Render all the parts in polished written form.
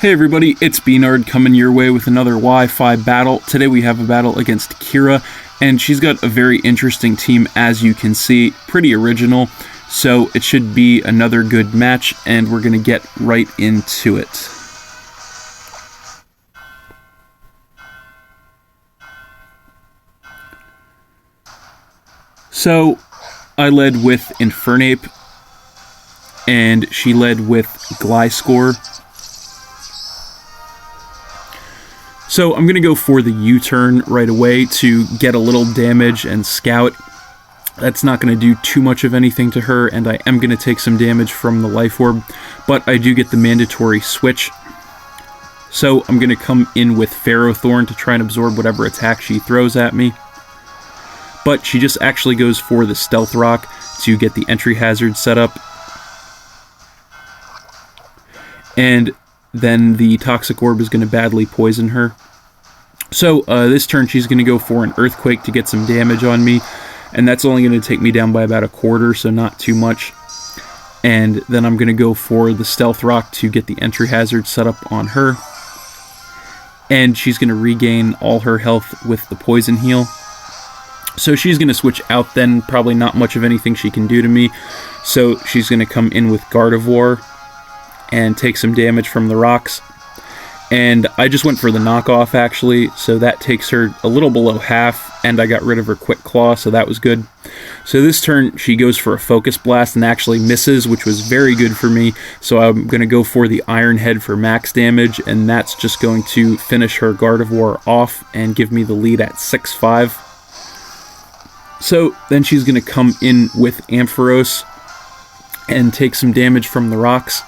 Hey everybody, it's B-Nard coming your way with another Wi-Fi battle. Today we have a battle against Khira, and she's got a very interesting team, as you can see. Pretty original, so it should be another good match, and we're going to get right into it. So, I led with Infernape, and she led with Gliscor. So I'm going to go for the U-turn right away to get a little damage and scout. That's not going to do too much of anything to her, and I am going to take some damage from the Life Orb, but I do get the mandatory switch. So I'm going to come in with Ferrothorn to try and absorb whatever attack she throws at me. But she just actually goes for the Stealth Rock to get the entry hazard set up. And then the Toxic Orb is going to badly poison her. So this turn she's going to go for an Earthquake to get some damage on me, and that's only going to take me down by about a quarter, so not too much. And then I'm going to go for the Stealth Rock to get the entry hazard set up on her. And she's going to regain all her health with the Poison Heal. So she's going to switch out then, probably not much of anything she can do to me. So she's going to come in with Gardevoir and take some damage from the rocks. And I just went for the knockoff, actually, so that takes her a little below half, and I got rid of her Quick Claw, so that was good. So this turn, she goes for a Focus Blast and actually misses, which was very good for me, so I'm going to go for the Iron Head for max damage, and that's just going to finish her Gardevoir off and give me the lead at 6-5. So then she's going to come in with Ampharos and take some damage from the rocks.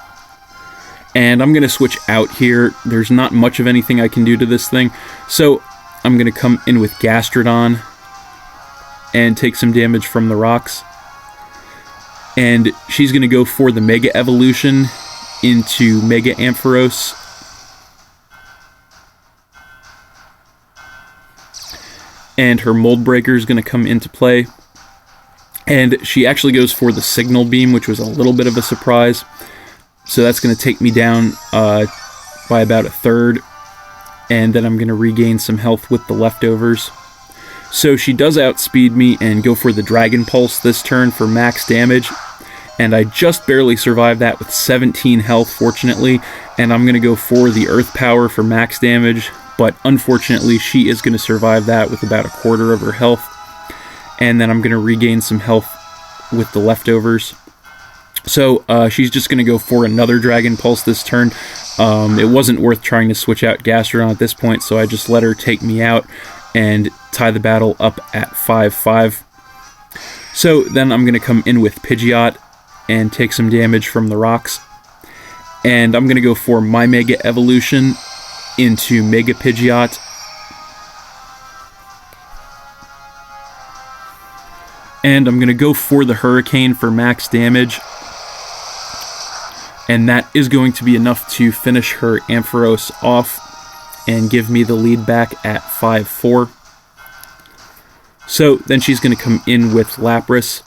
And I'm going to switch out here. There's not much of anything I can do to this thing. So I'm going to come in with Gastrodon and take some damage from the rocks. And she's going to go for the Mega Evolution into Mega Ampharos. And her Mold Breaker is going to come into play. And she actually goes for the Signal Beam, which was a little bit of a surprise. So that's going to take me down by about a third, and then I'm going to regain some health with the leftovers. So she does outspeed me and go for the Dragon Pulse this turn for max damage, and I just barely survived that with 17 health, fortunately, and I'm going to go for the Earth Power for max damage, but unfortunately she is going to survive that with about a quarter of her health, and then I'm going to regain some health with the leftovers. So she's just going to go for another Dragon Pulse this turn. It wasn't worth trying to switch out Gastrodon at this point, so I just let her take me out and tie the battle up at 5-5. So then I'm going to come in with Pidgeot and take some damage from the rocks. And I'm going to go for my Mega Evolution into Mega Pidgeot. And I'm going to go for the Hurricane for max damage. And that is going to be enough to finish her Ampharos off and give me the lead back at 5-4. So then she's going to come in with Lapras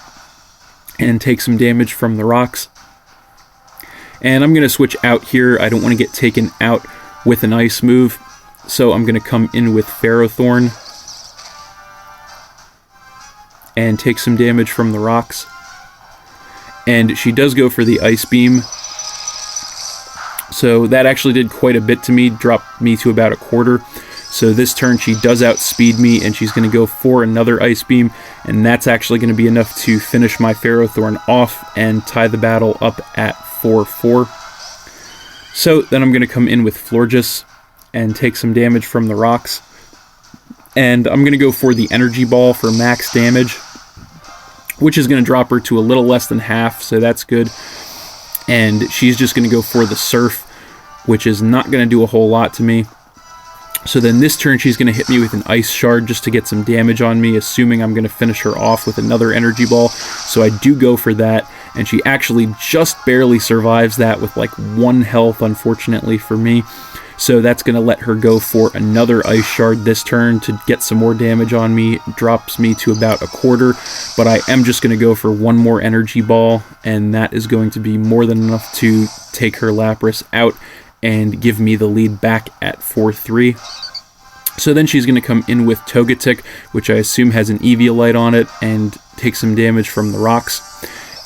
and take some damage from the rocks. And I'm going to switch out here. I don't want to get taken out with an ice move. So I'm going to come in with Ferrothorn and take some damage from the rocks. And she does go for the Ice Beam. So that actually did quite a bit to me, dropped me to about a quarter. So this turn she does outspeed me, and she's going to go for another Ice Beam, and that's actually going to be enough to finish my Ferrothorn off and tie the battle up at 4-4. So then I'm going to come in with Florges and take some damage from the rocks. And I'm going to go for the Energy Ball for max damage, which is going to drop her to a little less than half, so that's good. And she's just going to go for the Surf, which is not going to do a whole lot to me. So then this turn she's going to hit me with an Ice Shard just to get some damage on me, assuming I'm going to finish her off with another Energy Ball. So I do go for that, and she actually just barely survives that with like 1 health, unfortunately for me. So that's going to let her go for another Ice Shard this turn to get some more damage on me. Drops me to about a quarter, but I am just going to go for one more Energy Ball, and that is going to be more than enough to take her Lapras out and give me the lead back at 4-3. So then she's going to come in with Togetic, which I assume has an Eviolite on it, and take some damage from the rocks.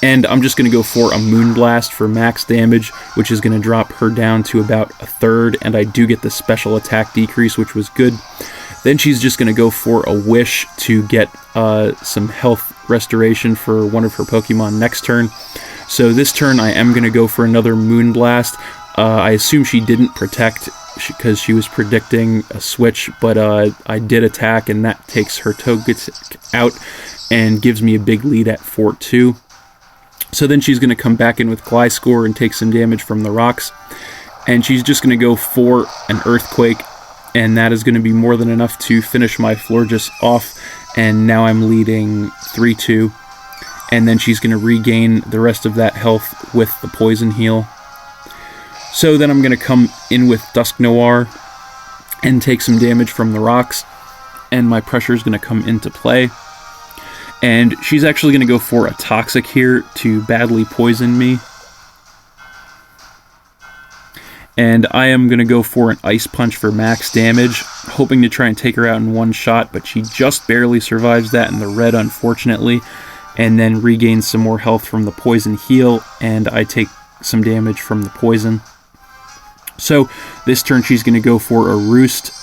And I'm just going to go for a Moonblast for max damage, which is going to drop her down to about 1/3, and I do get the special attack decrease, which was good. Then she's just going to go for a Wish to get some health restoration for one of her Pokemon next turn. So this turn I am going to go for another Moonblast. I assume she didn't protect because she was predicting a switch, but I did attack, and that takes her Togetic out and gives me a big lead at 4-2. So then she's going to come back in with Gliscor and take some damage from the rocks, and she's just going to go for an Earthquake, and that is going to be more than enough to finish my Florges off, and now I'm leading 3-2, and then she's going to regain the rest of that health with the Poison Heal. So then I'm going to come in with Dusknoir and take some damage from the rocks, and my pressure is going to come into play. And she's actually going to go for a Toxic here to badly poison me. And I am going to go for an Ice Punch for max damage, hoping to try and take her out in one shot, but she just barely survives that in the red, unfortunately, and then regains some more health from the Poison Heal, and I take some damage from the poison. So this turn she's going to go for a Roost,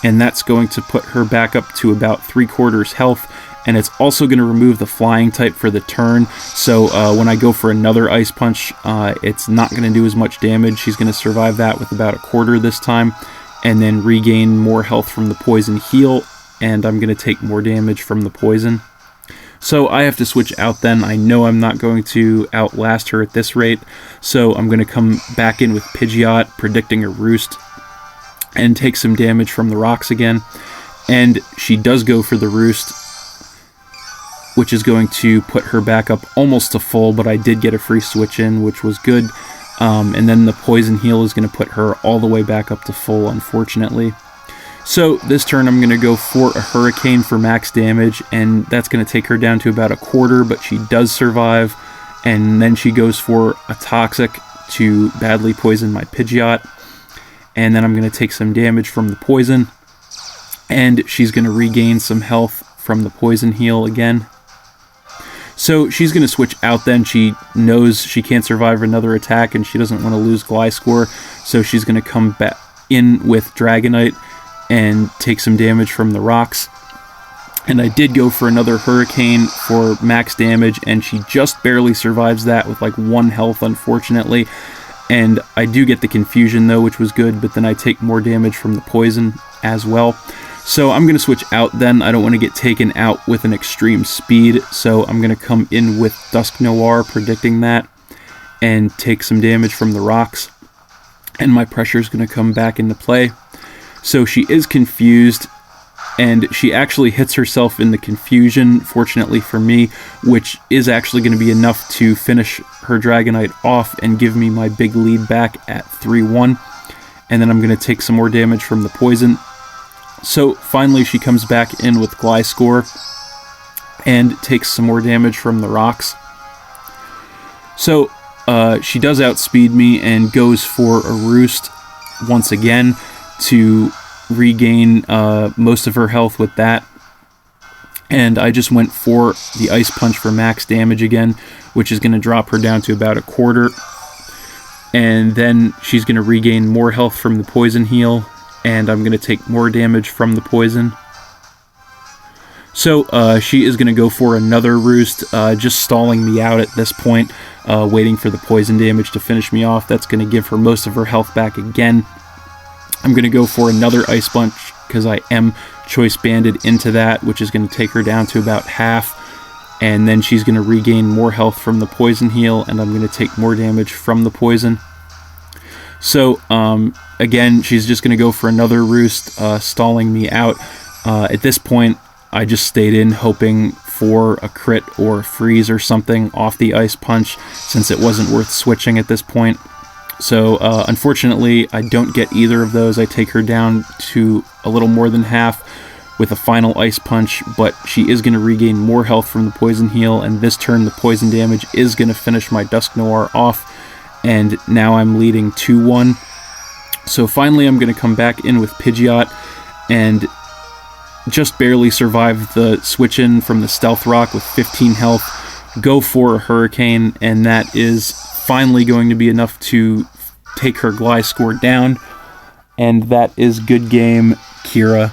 and that's going to put her back up to about 3/4 health, and it's also going to remove the Flying type for the turn, so when I go for another Ice Punch, it's not going to do as much damage. She's going to survive that with about 1/4 this time, and then regain more health from the Poison Heal, and I'm going to take more damage from the poison. So I have to switch out then. I know I'm not going to outlast her at this rate, so I'm going to come back in with Pidgeot, predicting a Roost, and take some damage from the rocks again. And she does go for the Roost, which is going to put her back up almost to full, but I did get a free switch in, which was good. And then the Poison Heal is going to put her all the way back up to full, unfortunately. So this turn I'm going to go for a Hurricane for max damage, and that's going to take her down to about 1/4, but she does survive. And then she goes for a Toxic to badly poison my Pidgeot, and then I'm going to take some damage from the poison, and she's going to regain some health from the Poison Heal again. So she's going to switch out then. She knows she can't survive another attack, and she doesn't want to lose Gliscor, so she's going to come back in with Dragonite and take some damage from the rocks. And I did go for another Hurricane for max damage, and she just barely survives that with like 1 health, unfortunately. And I do get the Confusion though, which was good, but then I take more damage from the poison as well. So I'm going to switch out then. I don't want to get taken out with an extreme speed, so I'm going to come in with Dusknoir, predicting that, and take some damage from the rocks. And my pressure is going to come back into play. So she is confused, and she actually hits herself in the Confusion, fortunately for me, which is actually going to be enough to finish her Dragonite off and give me my big lead back at 3-1. And then I'm going to take some more damage from the poison. So finally she comes back in with Gliscor and takes some more damage from the rocks. So she does outspeed me and goes for a Roost once again to regain most of her health with that. And I just went for the Ice Punch for max damage again, which is going to drop her down to about 1/4. And then she's going to regain more health from the Poison Heal, and I'm going to take more damage from the poison. So she is going to go for another Roost, just stalling me out at this point, waiting for the poison damage to finish me off. That's going to give her most of her health back again. I'm going to go for another Ice Punch because I am Choice Banded into that, which is going to take her down to about half. And then she's going to regain more health from the Poison Heal, and I'm going to take more damage from the poison. So, again, she's just going to go for another Roost, stalling me out. At this point, I just stayed in hoping for a crit or a freeze or something off the Ice Punch, since it wasn't worth switching at this point. So, unfortunately, I don't get either of those. I take her down to a little more than half with a final Ice Punch, but she is going to regain more health from the Poison Heal, and this turn the poison damage is going to finish my Dusknoir off, and now I'm leading 2-1. So finally I'm going to come back in with Pidgeot and just barely survive the switch in from the Stealth Rock with 15 health, go for a Hurricane, and that is finally going to be enough to take her Gliscor down, and that is good game, Khira.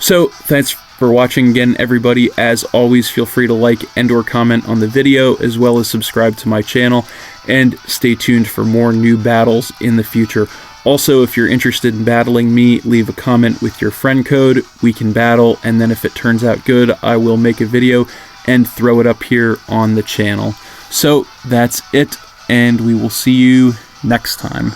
So thanks for watching again, everybody. As always, feel free to like and or comment on the video, as well as subscribe to my channel, and stay tuned for more new battles in the future. Also, if you're interested in battling me, leave a comment with your friend code. We can battle, and then if it turns out good, I will make a video and throw it up here on the channel. So that's it, and we will see you next time.